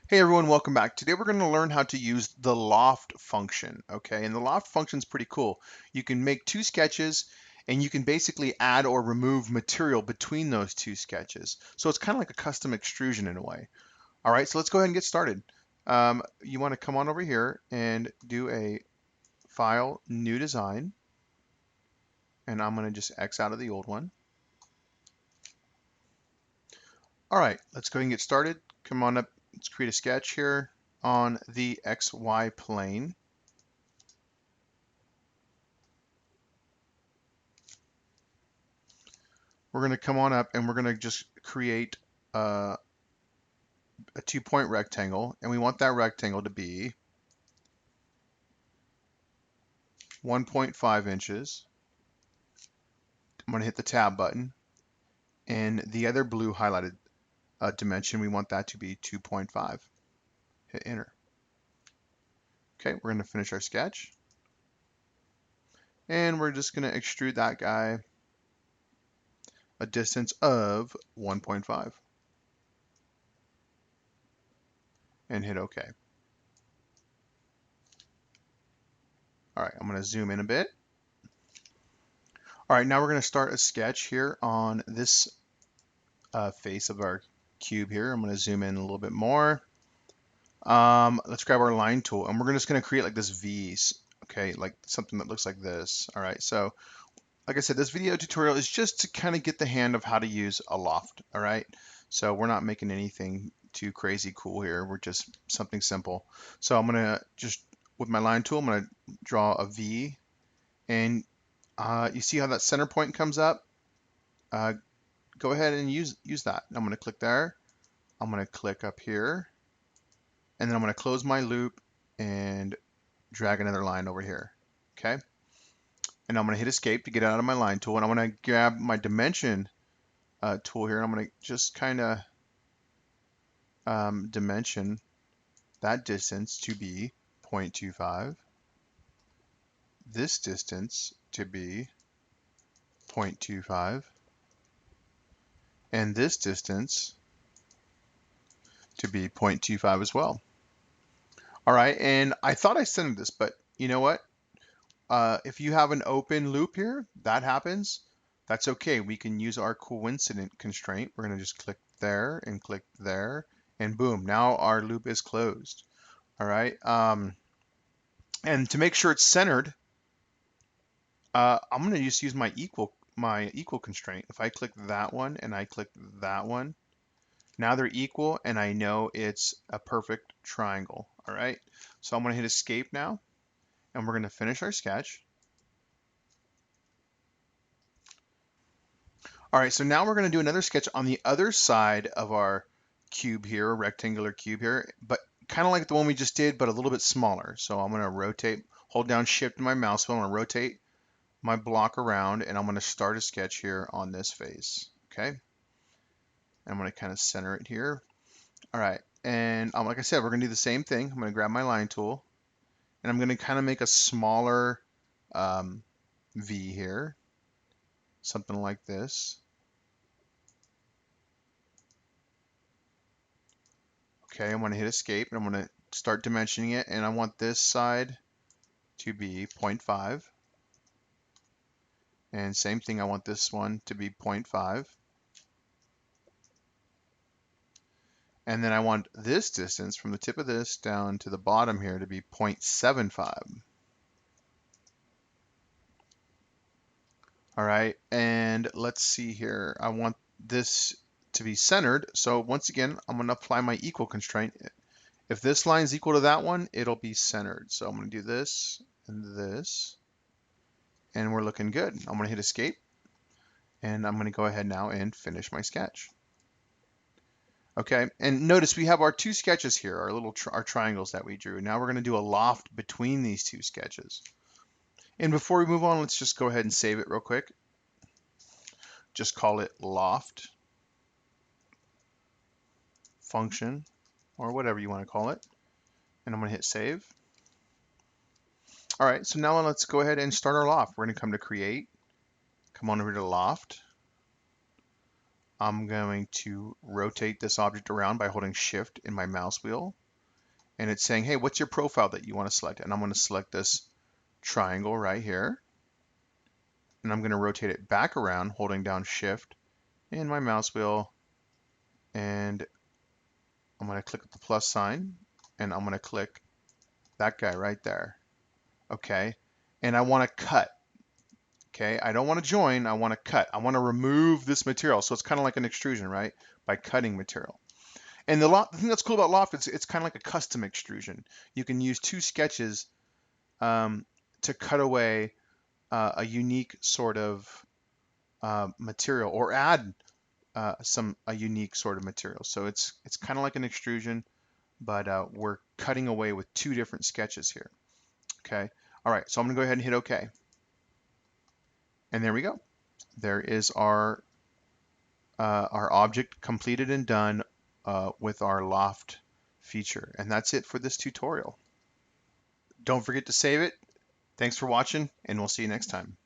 Hey everyone, welcome back. Today we're going to learn how to use the LOFT function, okay? And the LOFT function is pretty cool. You can make two sketches and you can basically add or remove material between those two sketches. So it's kind of like a custom extrusion in a way. All right, so let's go ahead and get started. You want to come on over here and do a File, New Design, and I'm going to just X out of the old one. All right, let's go ahead and get started. Come on up, let's create a sketch here on the XY plane. We're going to come on up and we're going to just create a 2-point rectangle, and we want that rectangle to be 1.5 inches. I'm going to hit the tab button, and the other blue highlighted dimension, we want that to be 2.5. Hit enter. Okay, we're going to finish our sketch, and we're just going to extrude that guy a distance of 1.5 and hit OK. All right, I'm going to zoom in a bit. All right, now we're going to start a sketch here on this face of our cube here. I'm going to zoom in a little bit more. Let's grab our line tool, and we're just going to create like this V, okay, like something that looks like this. All right, so like I said, this video tutorial is just to kind of get the hand of how to use a loft. All right, so we're not making anything too crazy cool here. We're just something simple. So I'm going to just, with my line tool, I'm going to draw a V, and you see how that center point comes up? Go ahead and use that. I'm going to click there. I'm going to click up here, and then I'm going to close my loop and drag another line over here. Okay. And I'm going to hit escape to get out of my line tool, and I'm going to grab my dimension tool here, and I'm going to just kind of dimension that distance to be 0.25, this distance to be 0.25, and this distance to be 0.25 as well. All right, and I thought I centered this, but you know what? If you have an open loop here, that happens. That's okay. We can use our coincident constraint. We're going to just click there, and boom, now our loop is closed. All right. And to make sure it's centered, I'm going to just use my equal constraint. If I click that one and I click that one, now they're equal, and I know it's a perfect triangle. All right. So I'm going to hit escape now, and we're going to finish our sketch. All right, so now we're going to do another sketch on the other side of our cube here, rectangular cube here, but kind of like the one we just did, but a little bit smaller. So I'm going to rotate, hold down shift in my mouse wheel, I'm going to rotate my block around, and I'm going to start a sketch here on this face, okay? And I'm going to kind of center it here. All right, and like I said, we're going to do the same thing. I'm going to grab my line tool, and I'm going to kind of make a smaller V here, something like this. Okay, I'm going to hit escape, and I'm going to start dimensioning it, and I want this side to be 0.5, and same thing, I want this one to be 0.5, and then I want this distance from the tip of this down to the bottom here to be 0.75. All right, and let's see here, I want this to be centered, so once again, I'm going to apply my equal constraint. If this line is equal to that one, it'll be centered. So I'm going to do this and this, and we're looking good. I'm going to hit escape, and I'm going to go ahead now and finish my sketch. Okay, and notice we have our two sketches here, our little our triangles that we drew. Now we're going to do a loft between these two sketches. And before we move on, let's just go ahead and save it real quick. Just call it loft function, or whatever you want to call it. And I'm going to hit save. All right, so now let's go ahead and start our loft. We're going to come to create, come on over to loft. I'm going to rotate this object around by holding Shift in my mouse wheel. And it's saying, hey, what's your profile that you want to select? And I'm going to select this triangle right here. And I'm going to rotate it back around, holding down Shift in my mouse wheel. And I'm going to click the plus sign. And I'm going to click that guy right there. Okay. And I want to cut. Okay. I don't want to join. I want to cut. I want to remove this material. So it's kind of like an extrusion, right? By cutting material. And the thing that's cool about Loft is it's kind of like a custom extrusion. You can use two sketches to cut away a unique sort of material or add a unique sort of material. So it's kind of like an extrusion, but we're cutting away with two different sketches here. Okay. All right. So I'm gonna go ahead and hit OK. And there we go. There is our object completed and done with our Loft feature. And that's it for this tutorial. Don't forget to save it. Thanks for watching, and we'll see you next time.